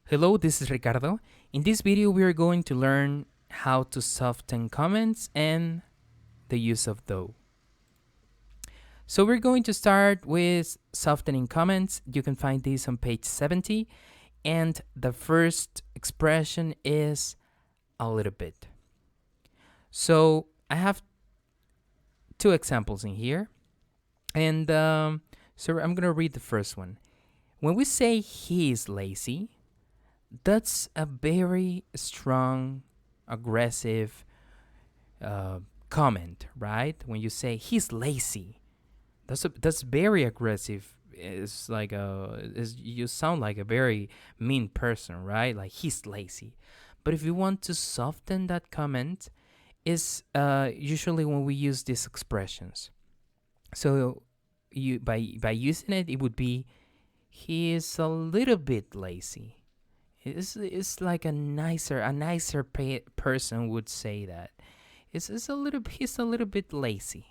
Hello, this is Ricardo. In this video, we are going to learn how to soften comments and the use of though. So we're going to start with softening comments. You can find these on page 70. And the first expression is a little bit. So I have two examples in here. And so I'm going to read the first one. When we say he is lazy, that's a very strong, aggressive comment, right? When you say he's lazy, that's very aggressive. It's like you sound like a very mean person, right? Like he's lazy. But if you want to soften that comment, is usually when we use these expressions. So you by using it, it would be he is a little bit lazy. It's like a nicer person would say that. He's a little bit lazy.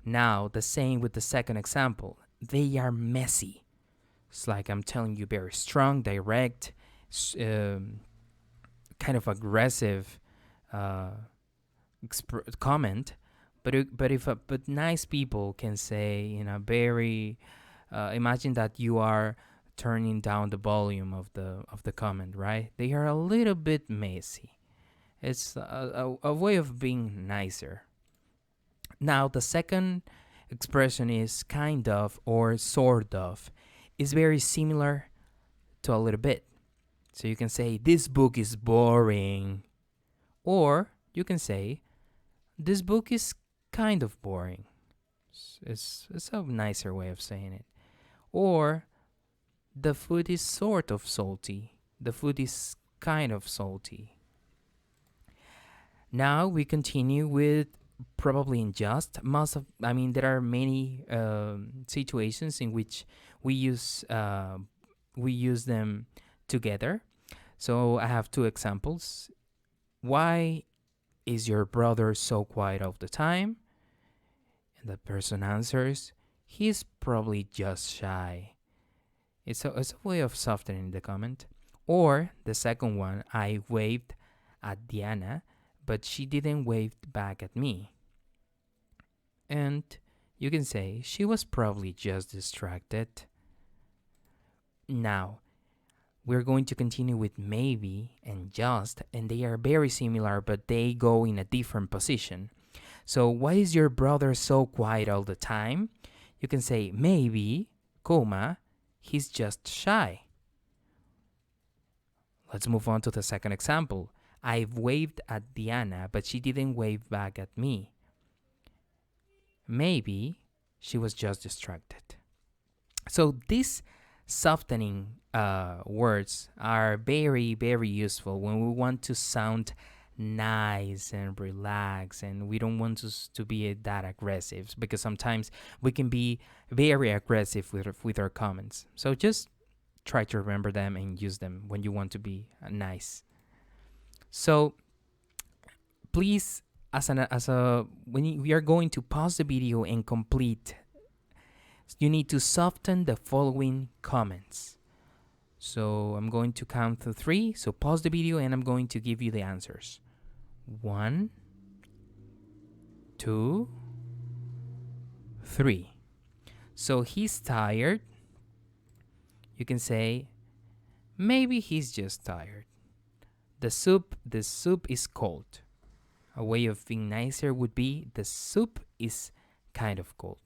Now the same with the second example. They are messy. It's like I'm telling you, very strong, direct, kind of aggressive comment. But nice people can say very. Imagine that you are turning down the volume of the comment, right? They are a little bit messy. It's a way of being nicer. Now, the second expression is kind of or sort of. It's very similar to a little bit. So you can say, this book is boring. Or you can say, this book is kind of boring. It's a nicer way of saying it. Or, the food is sort of salty. The food is kind of salty. Now we continue with probably unjust. There are many situations in which we use them together. So I have two examples. Why is your brother so quiet all the time? And the person answers, he's probably just shy. It's a way of softening the comment. Or the second one, I waved at Diana, but she didn't wave back at me. And you can say, she was probably just distracted. Now, we're going to continue with maybe and just, and they are very similar, but they go in a different position. So, why is your brother so quiet all the time? You can say, maybe, he's just shy. Let's move on to the second example. I've waved at Diana, but she didn't wave back at me. Maybe she was just distracted. So these softening words are very, very useful when we want to sound nice and relaxed, and we don't want to be that aggressive, because sometimes we can be very aggressive with our comments. So just try to remember them and use them when you want to be nice. So please, when we are going to pause the video and complete, you need to soften the following comments. So I'm going to count to 3. So pause the video and I'm going to give you the answers. 1, 2, 3. So he's tired. You can say, maybe he's just tired. The soup is cold. A way of being nicer would be, the soup is kind of cold.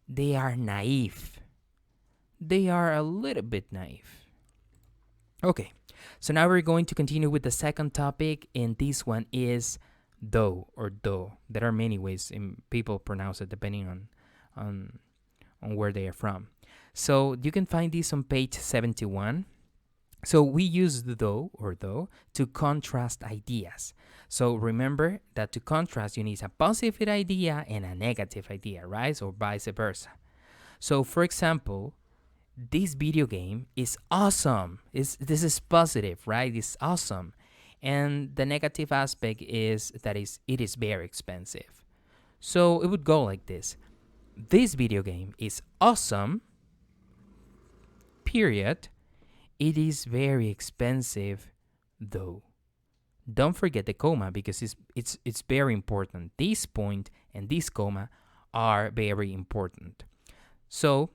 They are naive. They are a little bit naive. Okay, so now we're going to continue with the second topic, and this one is though or though. There are many ways people pronounce it depending on where they are from. So you can find this on page 71. So we use though or though to contrast ideas. So remember that to contrast, you need a positive idea and a negative idea, right? Or vice versa. So for example, this video game is awesome. This is positive, right? It's awesome. And the negative aspect is that it is very expensive. So it would go like this. This video game is awesome, period. It is very expensive, though. Don't forget the comma because it's very important. This point and this comma are very important. So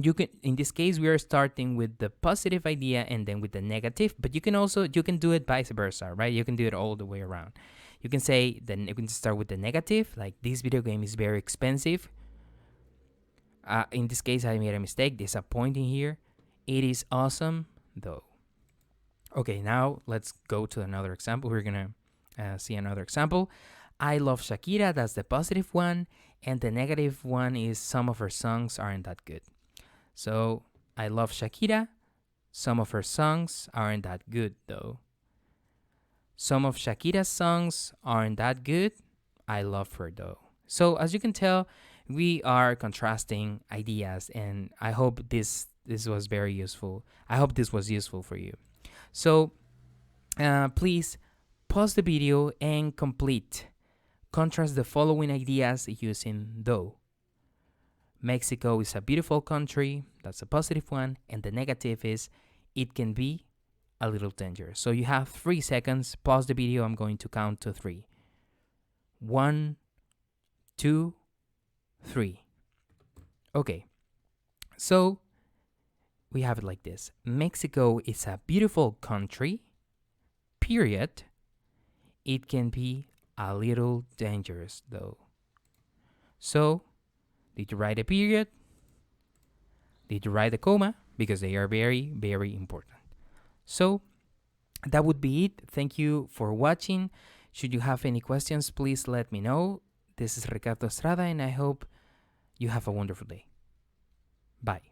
you can, in this case, we are starting with the positive idea and then with the negative, but you can do it vice versa, right? You can do it all the way around. You can say, then you can start with the negative, like this video game is very expensive. In this case, I made a mistake. There's a point in here. It is awesome, though. Okay, now let's go to another example. We're gonna see another example. I love Shakira, that's the positive one, and the negative one is some of her songs aren't that good. So, I love Shakira, some of her songs aren't that good though. Some of Shakira's songs aren't that good, I love her though. So, as you can tell, we are contrasting ideas, and I hope this was very useful. I hope this was useful for you. So, please pause the video and contrast the following ideas using though. Mexico is a beautiful country, that's a positive one, and the negative is it can be a little dangerous. So you have 3 seconds. Pause the video. I'm going to count to 3. 1, 2, 3. Okay, so we have it like this. Mexico is a beautiful country, period. It can be a little dangerous though. So, did you write a period? Did you write a comma? Because they are very, very important. So, that would be it. Thank you for watching. Should you have any questions, please let me know. This is Ricardo Estrada, and I hope you have a wonderful day. Bye.